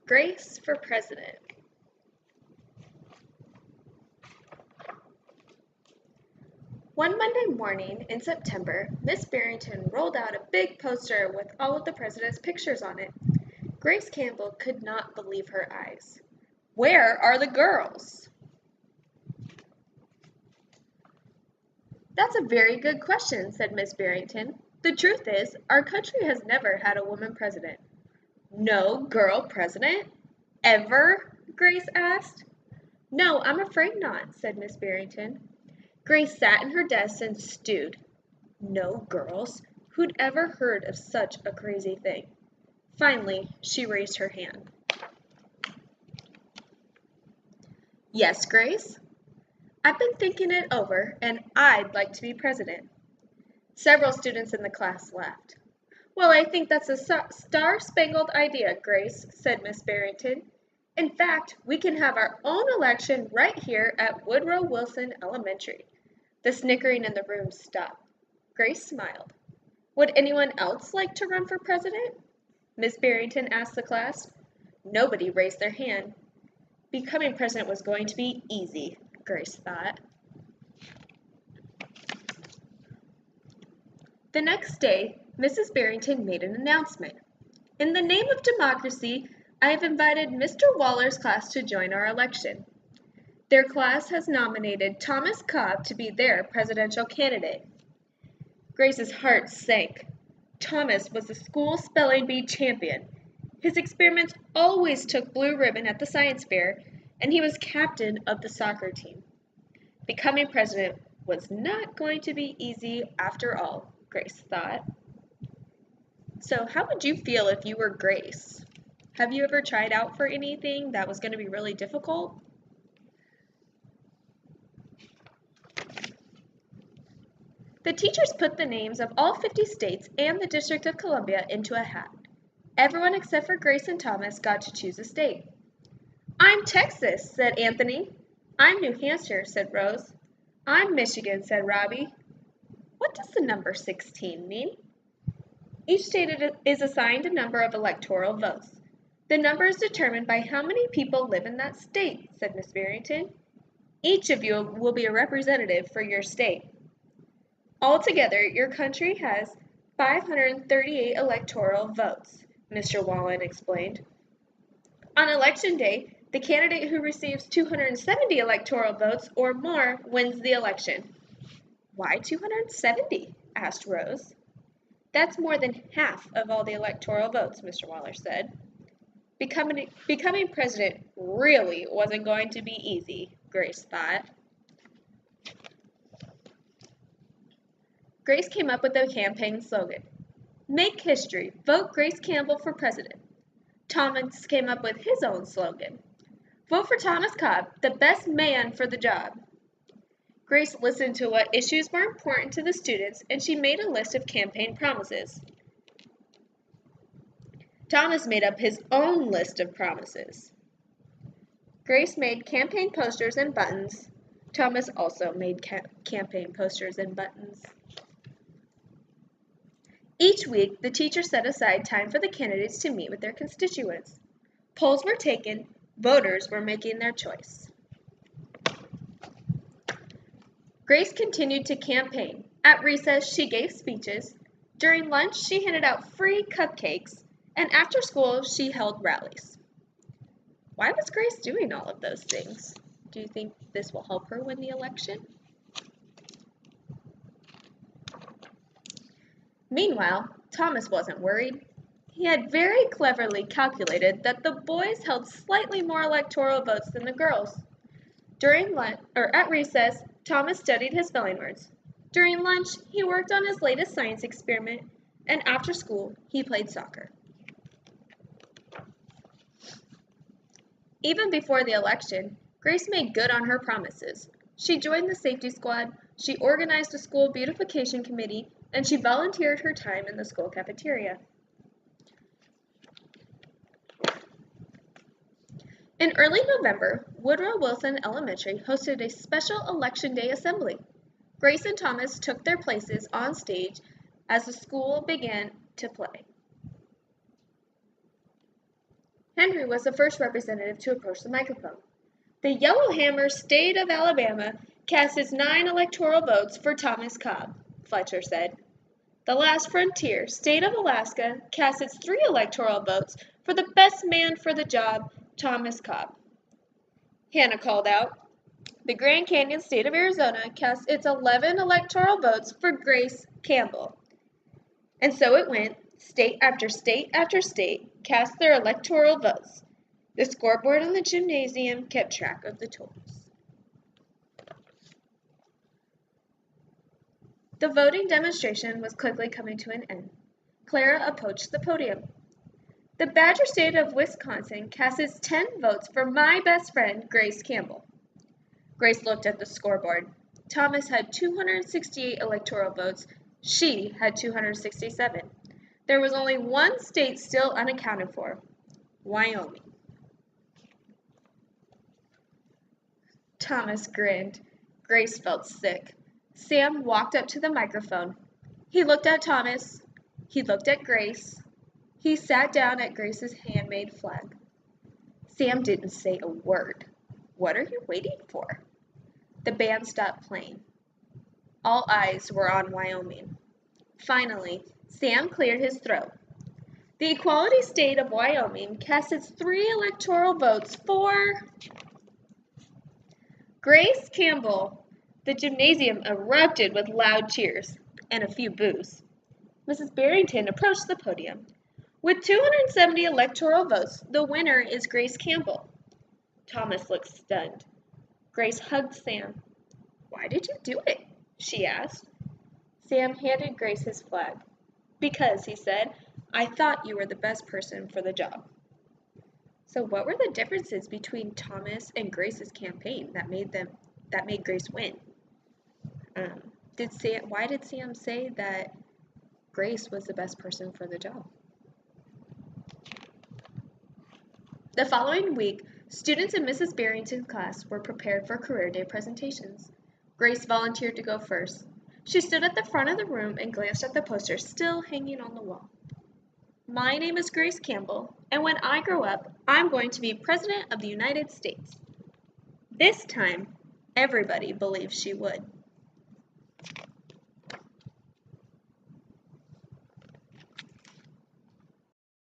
Grace for President. One Monday morning in September, Miss Barrington rolled out a big poster with all of the president's pictures on it. Grace Campbell could not believe her eyes. "Where are the girls?" "That's a very good question," said Miss Barrington. "The truth is, our country has never had a woman president." "No girl president? Ever?" Grace asked. "No, I'm afraid not," said Miss Barrington. Grace sat in her desk and stewed. No girls? Who'd ever heard of such a crazy thing? Finally, she raised her hand. "Yes, Grace? I've been thinking it over, and I'd like to be president." Several students in the class laughed. "Well, I think that's a star-spangled idea, Grace," said Miss Barrington. "In fact, we can have our own election right here at Woodrow Wilson Elementary." The snickering in the room stopped. Grace smiled. "Would anyone else like to run for president?" Miss Barrington asked the class. Nobody raised their hand. Becoming president was going to be easy, Grace thought. The next day, Mrs. Barrington made an announcement. "In the name of democracy, I have invited Mr. Waller's class to join our election. Their class has nominated Thomas Cobb to be their presidential candidate." Grace's heart sank. Thomas was the school spelling bee champion. His experiments always took blue ribbon at the science fair, and he was captain of the soccer team. Becoming president was not going to be easy after all, Grace thought. So how would you feel if you were Grace? Have you ever tried out for anything that was going to be really difficult? The teachers put the names of all 50 states and the District of Columbia into a hat. Everyone except for Grace and Thomas got to choose a state. "I'm Texas," said Anthony. "I'm New Hampshire," said Rose. "I'm Michigan," said Robbie. What does the number 16 mean? Each state is assigned a number of electoral votes. The number is determined by how many people live in that state, said Miss Barrington. Each of you will be a representative for your state. Altogether, your country has 538 electoral votes, Mr. Wallen explained. On election day, the candidate who receives 270 electoral votes or more wins the election. Why 270? Asked Rose. That's more than half of all the electoral votes, Mr. Waller said. Becoming president really wasn't going to be easy, Grace thought. Grace came up with a campaign slogan. Make history, vote Grace Campbell for president. Thomas came up with his own slogan. Vote for Thomas Cobb, the best man for the job. Grace listened to what issues were important to the students, and she made a list of campaign promises. Thomas made up his own list of promises. Grace made campaign posters and buttons. Thomas also made campaign posters and buttons. Each week, the teacher set aside time for the candidates to meet with their constituents. Polls were taken. Voters were making their choice. Grace continued to campaign. At recess, she gave speeches. During lunch, she handed out free cupcakes. And after school, she held rallies. Why was Grace doing all of those things? Do you think this will help her win the election? Meanwhile, Thomas wasn't worried. He had very cleverly calculated that the boys held slightly more electoral votes than the girls. At recess, Thomas studied his spelling words. During lunch, he worked on his latest science experiment, and after school, he played soccer. Even before the election, Grace made good on her promises. She joined the safety squad, she organized a school beautification committee, and she volunteered her time in the school cafeteria. In early November, Woodrow Wilson Elementary hosted a special Election Day assembly. Grace and Thomas took their places on stage as the school began to play. Henry was the first representative to approach the microphone. The Yellowhammer State of Alabama cast its 9 electoral votes for Thomas Cobb, Fletcher said. The Last Frontier State of Alaska cast its 3 electoral votes for the best man for the job, Thomas Cobb. Hannah called out. The Grand Canyon State of Arizona cast its 11 electoral votes for Grace Campbell. And so it went. State after state after state cast their electoral votes. The scoreboard in the gymnasium kept track of the totals. The voting demonstration was quickly coming to an end. Clara approached the podium. The Badger State of Wisconsin cast its 10 votes for my best friend, Grace Campbell. Grace looked at the scoreboard. Thomas had 268 electoral votes. She had 267. There was only one state still unaccounted for, Wyoming. Thomas grinned. Grace felt sick. Sam walked up to the microphone. He looked at Thomas. He looked at Grace. He sat down at Grace's handmade flag. Sam didn't say a word. What are you waiting for? The band stopped playing. All eyes were on Wyoming. Finally, Sam cleared his throat. The Equality State of Wyoming cast its 3 electoral votes for Grace Campbell. The gymnasium erupted with loud cheers and a few boos. Mrs. Barrington approached the podium. With 270 electoral votes, the winner is Grace Campbell. Thomas looked stunned. Grace hugged Sam. Why did you do it? She asked. Sam handed Grace his flag. Because, he said, I thought you were the best person for the job. So what were the differences between Thomas and Grace's campaign that made Grace win? Why did Sam say that Grace was the best person for the job? The following week, students in Mrs. Barrington's class were prepared for career day presentations. Grace volunteered to go first. She stood at the front of the room and glanced at the poster still hanging on the wall. My name is Grace Campbell, and when I grow up, I'm going to be President of the United States. This time, everybody believed she would.